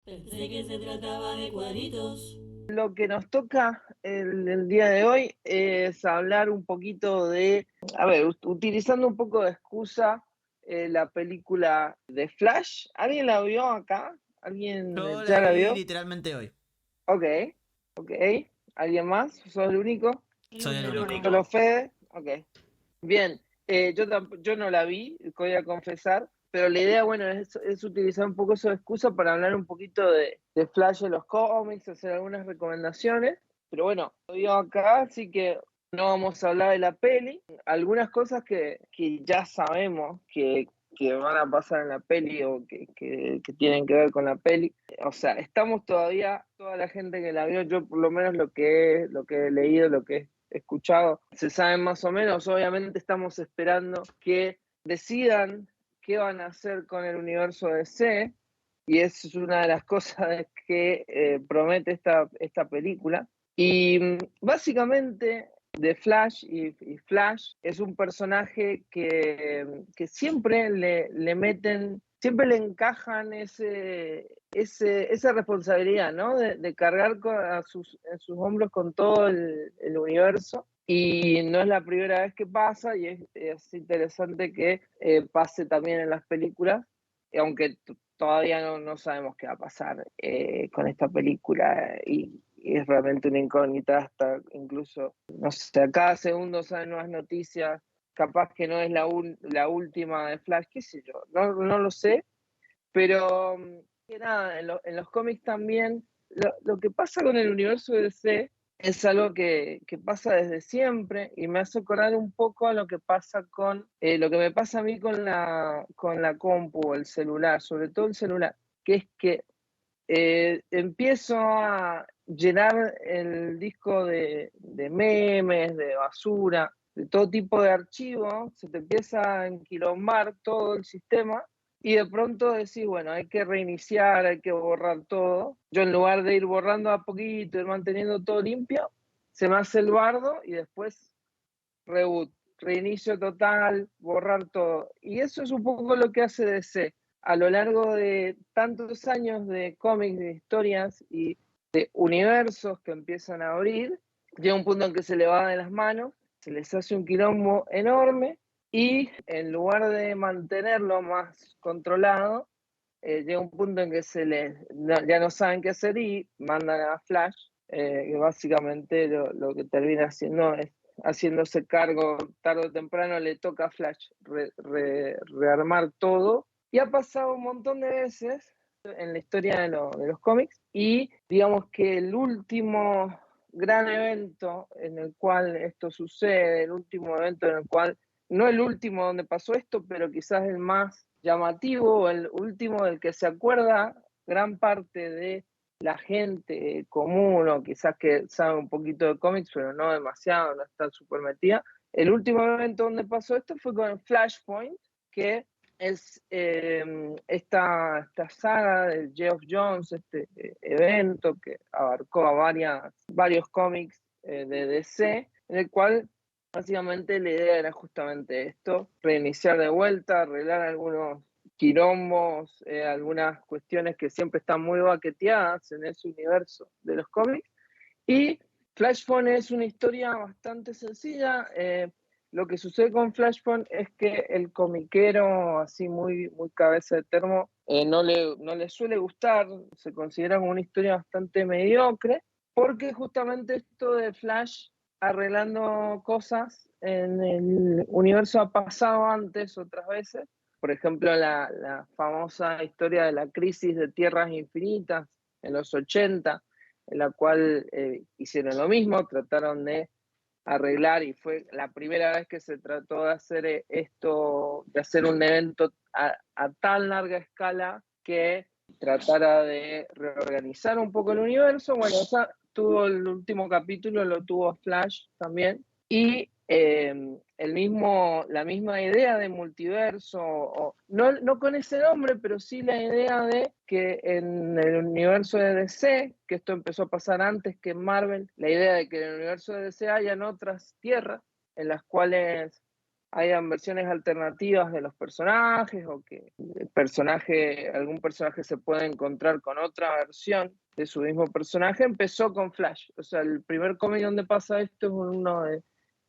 Pensé que se trataba de cuadritos. Lo que nos toca el día de hoy es hablar un poquito de, a ver, utilizando un poco de excusa, la película de Flash. ¿Alguien la vio acá? ¿Alguien Yo ya la la vi vio? literalmente hoy. Ok, ok. ¿Alguien más? ¿Sos el único? Soy el El único. ¿Solo único. Fede? Ok. Bien, yo no la vi, voy a confesar, pero la idea, bueno, es utilizar un poco eso de excusa para hablar un poquito de Flash en los cómics, hacer algunas recomendaciones, pero bueno, lo digo acá, así que no vamos a hablar de la peli, algunas cosas que ya sabemos que van a pasar en la peli o que tienen que ver con la peli. O sea, estamos todavía, toda la gente que la vio, yo por lo menos lo que he leído, lo que he escuchado, se sabe más o menos. Obviamente estamos esperando que decidan qué van a hacer con el universo DC, y eso es una de las cosas que promete esta película. Y básicamente The Flash y Flash es un personaje que siempre le meten, siempre le encajan esa responsabilidad, ¿no? De cargar en sus hombros con todo el universo. Y no es la primera vez que pasa, y es interesante que pase también en las películas, aunque todavía no sabemos qué va a pasar con esta película, y es realmente una incógnita. Hasta incluso, no sé, a cada segundo salen nuevas noticias, capaz que no es la última de Flash, qué sé yo, no lo sé, pero que nada, en los cómics también, lo que pasa con el universo de DC es algo que pasa desde siempre, y me hace acordar un poco a lo que pasa lo que me pasa a mí con la compu, el celular, sobre todo el celular, que es que empiezo a llenar el disco de memes, de basura, de todo tipo de archivos, se te empieza a enquilombar todo el sistema, y de pronto decís, bueno, hay que reiniciar, hay que borrar todo. Yo, en lugar de ir borrando a poquito, ir manteniendo todo limpio, se me hace el bardo y después reboot, reinicio total, borrar todo. Y eso es un poco lo que hace DC. A lo largo de tantos años de cómics, de historias y de universos que empiezan a abrir, llega un punto en que se le va de las manos, se les hace un quilombo enorme, y en lugar de mantenerlo más controlado, llega un punto en que ya no saben qué hacer y mandan a Flash, que básicamente lo que termina haciendo es haciéndose cargo. Tarde o temprano le toca a Flash rearmar todo, y ha pasado un montón de veces en la historia de los cómics, y digamos que el último gran evento en el cual esto sucede, el último evento en el cual, no el último donde pasó esto, pero quizás el más llamativo, o el último del que se acuerda gran parte de la gente común, o quizás que sabe un poquito de cómics, pero no demasiado, no está súper metida. El último evento donde pasó esto fue con Flashpoint, que es esta saga de Geoff Jones, este evento que abarcó a varios cómics de DC, en el cual básicamente la idea era justamente esto: reiniciar de vuelta, arreglar algunos quilombos, algunas cuestiones que siempre están muy baqueteadas en ese universo de los cómics. Y Flashpoint es una historia bastante sencilla. Lo que sucede con Flashpoint es que el comiquero, así muy cabeza de termo, no le suele gustar, se considera como una historia bastante mediocre, porque justamente esto de Flash arreglando cosas en el universo ha pasado antes otras veces. Por ejemplo, la famosa historia de la crisis de Tierras Infinitas en los 80, en la cual hicieron lo mismo, trataron de arreglar, y fue la primera vez que se trató de hacer esto, de hacer un evento a tan larga escala que tratara de reorganizar un poco el universo. Bueno, tuvo el último capítulo, lo tuvo Flash también, y la misma idea de multiverso, no con ese nombre, pero sí la idea de que en el universo de DC, que esto empezó a pasar antes que en Marvel, la idea de que en el universo de DC hayan otras tierras en las cuales hayan versiones alternativas de los personajes o que algún personaje se pueda encontrar con otra versión de su mismo personaje, empezó con Flash. O sea, el primer cómic donde pasa esto es uno de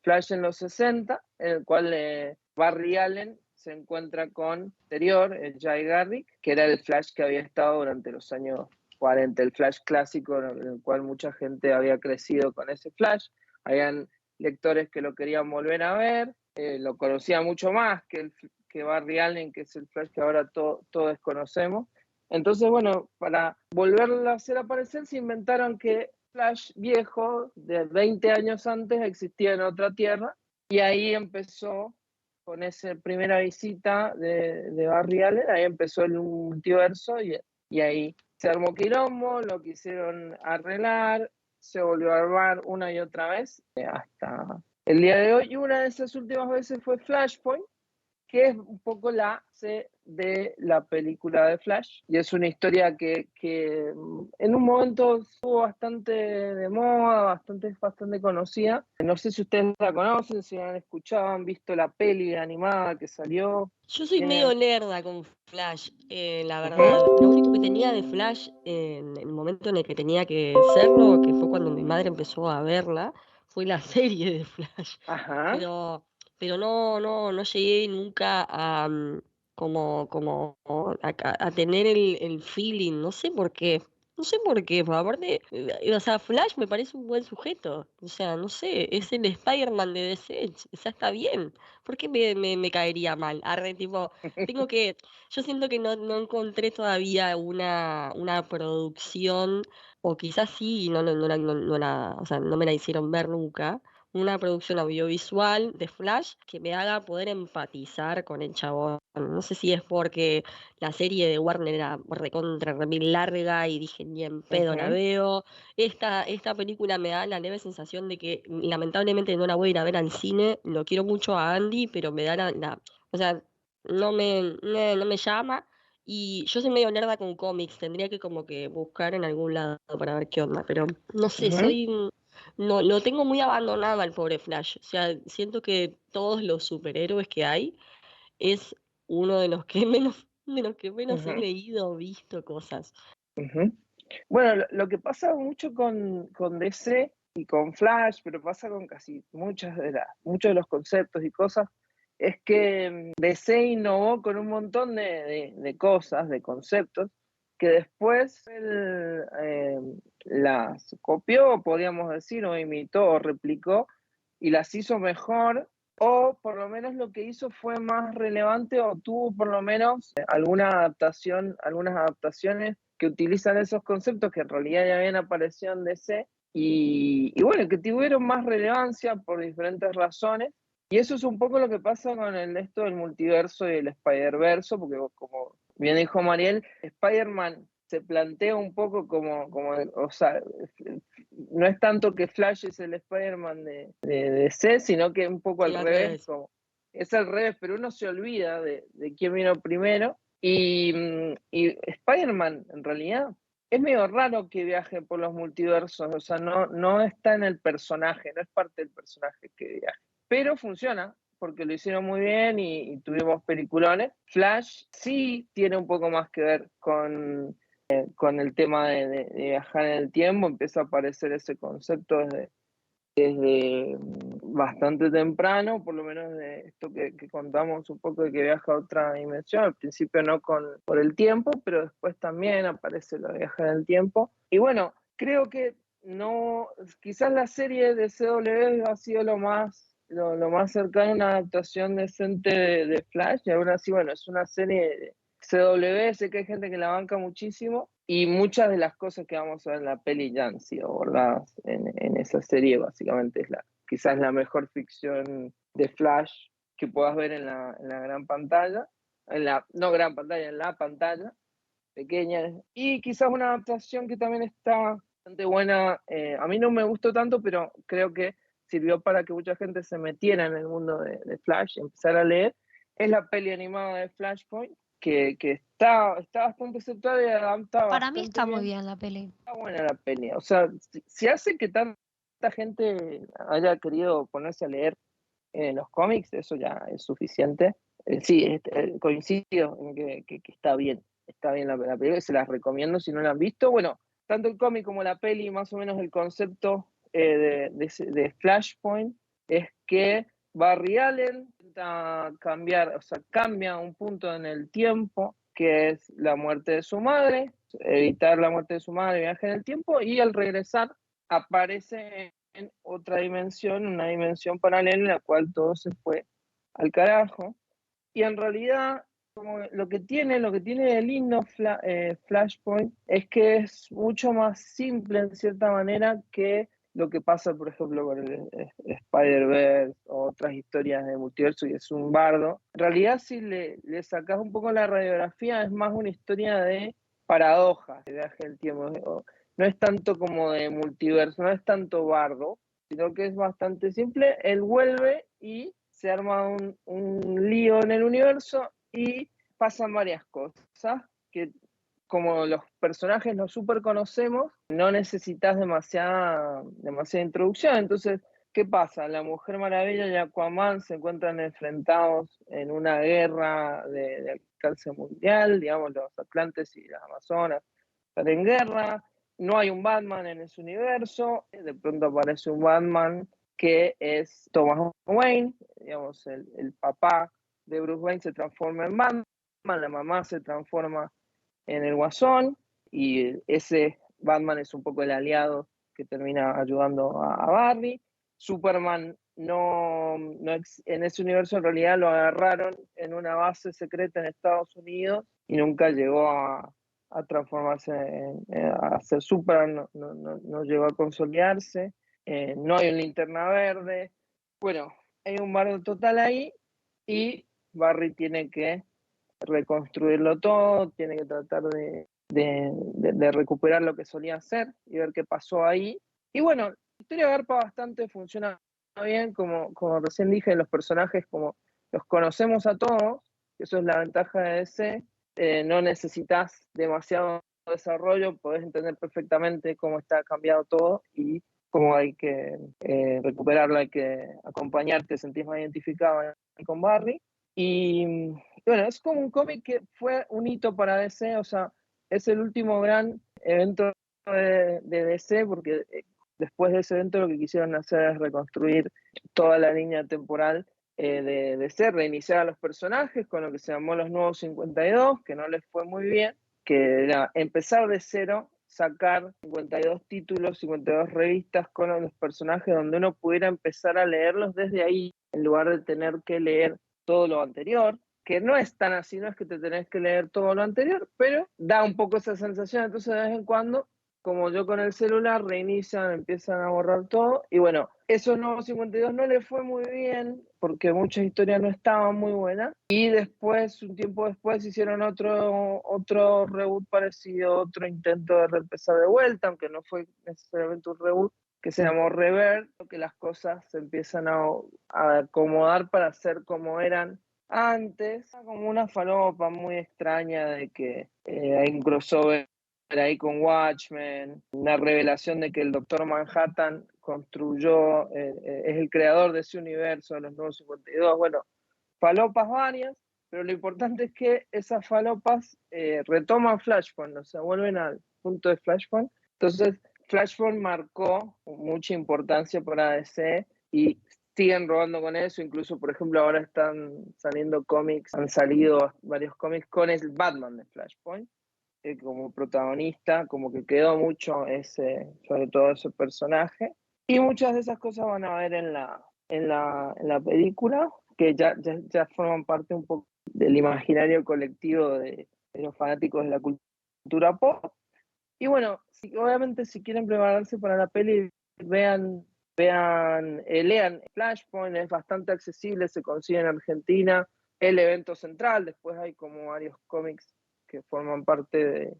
Flash en los 60, en el cual Barry Allen se encuentra con anterior, el Jay Garrick, que era el Flash que había estado durante los años 40, el Flash clásico, en el cual mucha gente había crecido con ese Flash. Habían lectores que lo querían volver a ver, lo conocía mucho más que Barry Allen, que es el Flash que ahora todos conocemos. Entonces, bueno, para volverlo a hacer aparecer, se inventaron que Flash viejo, de 20 años antes, existía en otra tierra, y ahí empezó, con esa primera visita de Barry Allen, ahí empezó el multiverso, y ahí se armó quilombo, lo quisieron arreglar, se volvió a armar una y otra vez, hasta el día de hoy, y una de esas últimas veces fue Flashpoint, que es un poco la C de la película de Flash, y es una historia que en un momento estuvo bastante de moda, bastante conocida. No sé si ustedes la conocen, si la han escuchado, han visto la peli animada que salió. Yo soy medio lerda con Flash, la verdad. Ujú. Lo único que tenía de Flash en el momento en el que tenía que serlo, que fue cuando mi madre empezó a verla, fue la serie de Flash. Ajá. Pero, pero no llegué nunca a a tener el feeling, no sé por qué. No sé por qué, pero aparte, o sea, Flash me parece un buen sujeto. O sea, no sé, es el Spider-Man de DC, o sea, está bien. ¿Por qué me caería mal? Arre, tipo, tengo que, yo siento que no encontré todavía una producción, o quizás sí, y o sea, no me la hicieron ver nunca, una producción audiovisual de Flash que me haga poder empatizar con el chabón. No sé si es porque la serie de Warner era recontra remil larga y dije ni en pedo la Ujú. veo. Esta película me da la leve sensación de que lamentablemente no la voy a ir a ver al cine. Lo quiero mucho a Andy, pero me da o sea, no me llama. Y yo soy medio nerda con cómics, tendría que como que buscar en algún lado para ver qué onda, pero no sé, Ujú. no, lo tengo muy abandonado al pobre Flash. O sea, siento que todos los superhéroes que hay es uno de los que menos he Ujú. leído, visto cosas. Ujú. Bueno, lo que pasa mucho con DC y con Flash, pero pasa con casi muchos de los conceptos y cosas, es que DC innovó con un montón de cosas, de conceptos, que después él las copió, podríamos decir, o imitó o replicó, y las hizo mejor, o por lo menos lo que hizo fue más relevante, o tuvo por lo menos algunas adaptaciones que utilizan esos conceptos que en realidad ya habían aparecido en DC, y bueno, que tuvieron más relevancia por diferentes razones. Y eso es un poco lo que pasa con esto del multiverso y el Spider-Verso, porque como bien dijo Mariel, Spider-Man se plantea un poco o sea, no es tanto que Flash es el Spider-Man de DC, sino que un poco al Sí, al revés, revés. es al revés, pero uno se olvida de quién vino primero. Y Spider-Man, en realidad, es medio raro que viaje por los multiversos, o sea, no está en el personaje, no es parte del personaje que viaja, pero funciona, porque lo hicieron muy bien y tuvimos peliculones. Flash sí tiene un poco más que ver con el tema de viajar en el tiempo, empieza a aparecer ese concepto desde bastante temprano, por lo menos de esto que contamos un poco de que viaja a otra dimensión, al principio no por el tiempo, pero después también aparece la viaje en el tiempo. Y bueno, creo que no, quizás la serie de CW ha sido lo más cercano a una adaptación decente de Flash, y aún así, bueno, es una serie de CW, sé que hay gente que la banca muchísimo, y muchas de las cosas que vamos a ver en la peli ya han sido abordadas en esa serie, básicamente quizás la mejor ficción de Flash que puedas ver en la gran pantalla, no gran pantalla, en la pantalla pequeña, y quizás una adaptación que también está bastante buena, a mí no me gustó tanto, pero creo que sirvió para que mucha gente se metiera en el mundo de Flash y empezar a leer, es la peli animada de Flashpoint, que está bastante aceptada y adapta Para mí bastante está muy bien. bien la peli. Está buena la peli. O sea, si hace que tanta gente haya querido ponerse a leer en los cómics, eso ya es suficiente. Sí, coincido en que está bien la película, y se las recomiendo si no la han visto. Bueno, tanto el cómic como la peli, más o menos el concepto de Flashpoint es que Barry Allen intenta cambiar, o sea, cambia un punto en el tiempo, que es la muerte de su madre, evitar la muerte de su madre, viaje en el tiempo, y al regresar aparece en otra dimensión, una dimensión paralela en la cual todo se fue al carajo. Y en realidad, como lo que tiene de lindo Flashpoint es que es mucho más simple en cierta manera que lo que pasa, por ejemplo, con el Spider-Verse o otras historias de multiverso, y es un bardo. En realidad, si le sacás un poco la radiografía, es más una historia de paradojas, de viaje del tiempo. No es tanto como de multiverso, no es tanto bardo, sino que es bastante simple. Él vuelve y se arma un lío en el universo y pasan varias cosas que, como los personajes los super conocemos, no necesitas demasiada introducción. Entonces, ¿qué pasa? La Mujer Maravilla y Aquaman se encuentran enfrentados en una guerra de alcance mundial, digamos, los Atlantes y las Amazonas están en guerra. No hay un Batman en ese universo, de pronto aparece un Batman que es Thomas Wayne, digamos, el papá de Bruce Wayne se transforma en Batman, la mamá se transforma en el Guasón, y ese Batman es un poco el aliado que termina ayudando a Barry. Superman en ese universo en realidad lo agarraron en una base secreta en Estados Unidos y nunca llegó a transformarse a ser Superman, no llegó a consolidarse. No hay un Linterna Verde. Bueno, hay un bardo total ahí y Barry tiene que reconstruirlo todo, tiene que tratar de recuperar lo que solía hacer y ver qué pasó ahí. Y bueno, la historia garpa bastante, funciona bien, como recién dije, los personajes como los conocemos a todos, eso es la ventaja de DC, no necesitas demasiado desarrollo, podés entender perfectamente cómo está cambiado todo y cómo hay que recuperarlo, hay que acompañarte, sentís más identificado con Barry. Y bueno, es como un cómic que fue un hito para DC, o sea, es el último gran evento de DC, porque después de ese evento lo que quisieron hacer es reconstruir toda la línea temporal de DC, reiniciar a los personajes con lo que se llamó los Nuevos 52, que no les fue muy bien, que era empezar de cero, sacar 52 títulos, 52 revistas con los personajes donde uno pudiera empezar a leerlos desde ahí, en lugar de tener que leer todo lo anterior, que no es tan así, no es que te tenés que leer todo lo anterior, pero da un poco esa sensación. Entonces de vez en cuando, como yo con el celular, reinician, empiezan a borrar todo, y bueno, esos Nuevos 52 no le fue muy bien, porque muchas historias no estaban muy buenas, y después, un tiempo después, hicieron otro reboot parecido, otro intento de empezar de vuelta, aunque no fue necesariamente un reboot, que se llamó Revert, que las cosas se empiezan a acomodar para ser como eran antes, como una falopa muy extraña de que hay un crossover ahí con Watchmen, una revelación de que el Doctor Manhattan construyó, es el creador de ese universo de los Nuevos 52, bueno, falopas varias, pero lo importante es que esas falopas retoman Flashpoint, o sea, vuelven al punto de Flashpoint. Entonces, Flashpoint marcó mucha importancia para DC y siguen robando con eso. Incluso, por ejemplo, ahora están saliendo cómics, han salido varios cómics con el Batman de Flashpoint como protagonista, como que quedó mucho sobre todo ese personaje. Y muchas de esas cosas van a ver en la película, que ya forman parte un poco del imaginario colectivo de los fanáticos de la cultura pop. Y bueno, obviamente si quieren prepararse para la peli, lean Flashpoint, es bastante accesible, se consigue en Argentina, el evento central, después hay como varios cómics que forman parte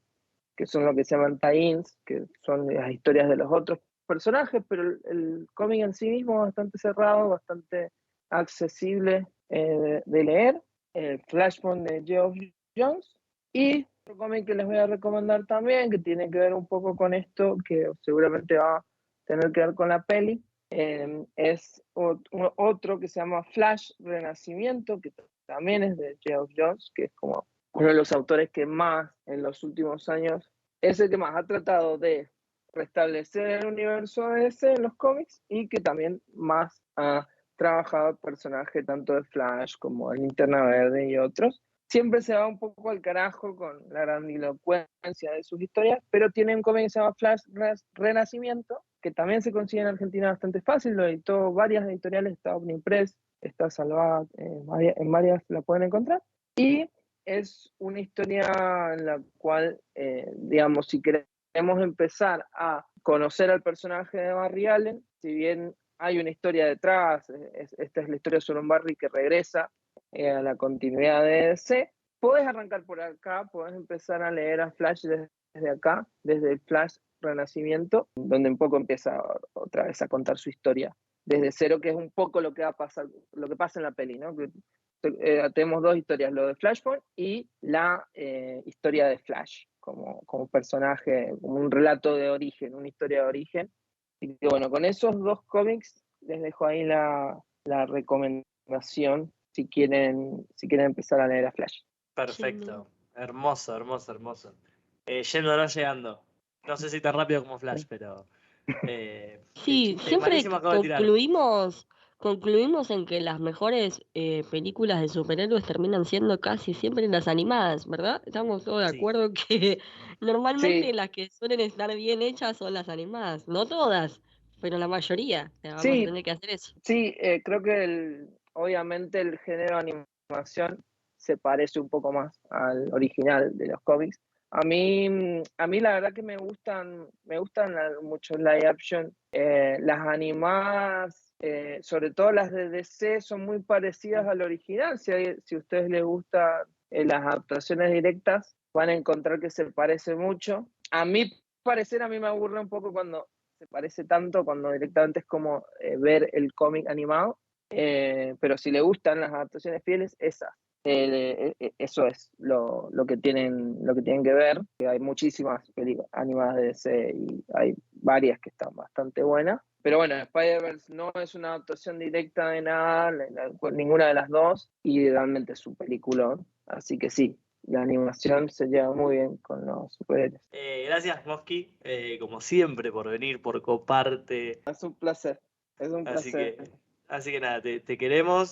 que son lo que se llaman tie-ins, que son las historias de los otros personajes, pero el cómic en sí mismo es bastante cerrado, bastante accesible de leer, el Flashpoint de Geoff Jones, y otro cómic que les voy a recomendar también, que tiene que ver un poco con esto, que seguramente va a tener que ver con la peli, es otro que se llama Flash Renacimiento, que también es de Geoff Johns, que es como uno de los autores que más en los últimos años es el que más ha tratado de restablecer el universo de DC en los cómics y que también más ha trabajado el personaje tanto de Flash como el Linterna Verde y otros. Siempre se va un poco al carajo con la grandilocuencia de sus historias, pero tiene un cómic que se llama Flash Renacimiento, que también se consigue en Argentina bastante fácil, lo editó varias editoriales, está Omnipress, está Salvat, en varias la pueden encontrar, y es una historia en la cual, digamos, si queremos empezar a conocer al personaje de Barry Allen, si bien hay una historia detrás, esta es la historia sobre un Barry que regresa a la continuidad de DC, podés arrancar por acá, podés empezar a leer a Flash desde acá, desde el Flash Renacimiento, donde un poco empieza otra vez a contar su historia desde cero, que es un poco lo que va a pasar, lo que pasa en la peli, ¿no? Que, tenemos dos historias, lo de Flashpoint y la historia de Flash, como personaje, como un relato de origen, una historia de origen. Y que bueno, con esos dos cómics les dejo ahí la recomendación si quieren empezar a leer a Flash. Perfecto. Hermoso, hermoso, hermoso. Yendo o no llegando. No sé si tan rápido como Flash, pero... Sí, chiste siempre malísimo acabo de tirar. concluimos en que las mejores películas de superhéroes terminan siendo casi siempre las animadas, ¿verdad? Estamos todos de Sí. acuerdo que normalmente Sí. las que suelen estar bien hechas son las animadas. No todas, pero la mayoría. O sea, vamos a Sí, tener que hacer eso. sí, creo que obviamente el género de animación se parece un poco más al original de los cómics. A mí la verdad que me gustan mucho live action. Las animadas, sobre todo las de DC, son muy parecidas al original. Si a ustedes les gustan las adaptaciones directas, van a encontrar que se parece mucho. A mi parecer, a mí me aburre un poco cuando se parece tanto, cuando directamente es como ver el cómic animado. Pero si le gustan las adaptaciones fieles, esas. Eso es lo que tienen que ver. Hay muchísimas películas animadas de DC y hay varias que están bastante buenas. Pero bueno, Spider-Verse no es una adaptación directa de nada, ninguna de las dos, y realmente es un peliculón. Así que sí, la animación se lleva muy bien con los superhéroes. Gracias, Mosky, como siempre, por venir, por coparte. Es un placer. Es un Así placer. que nada, te queremos.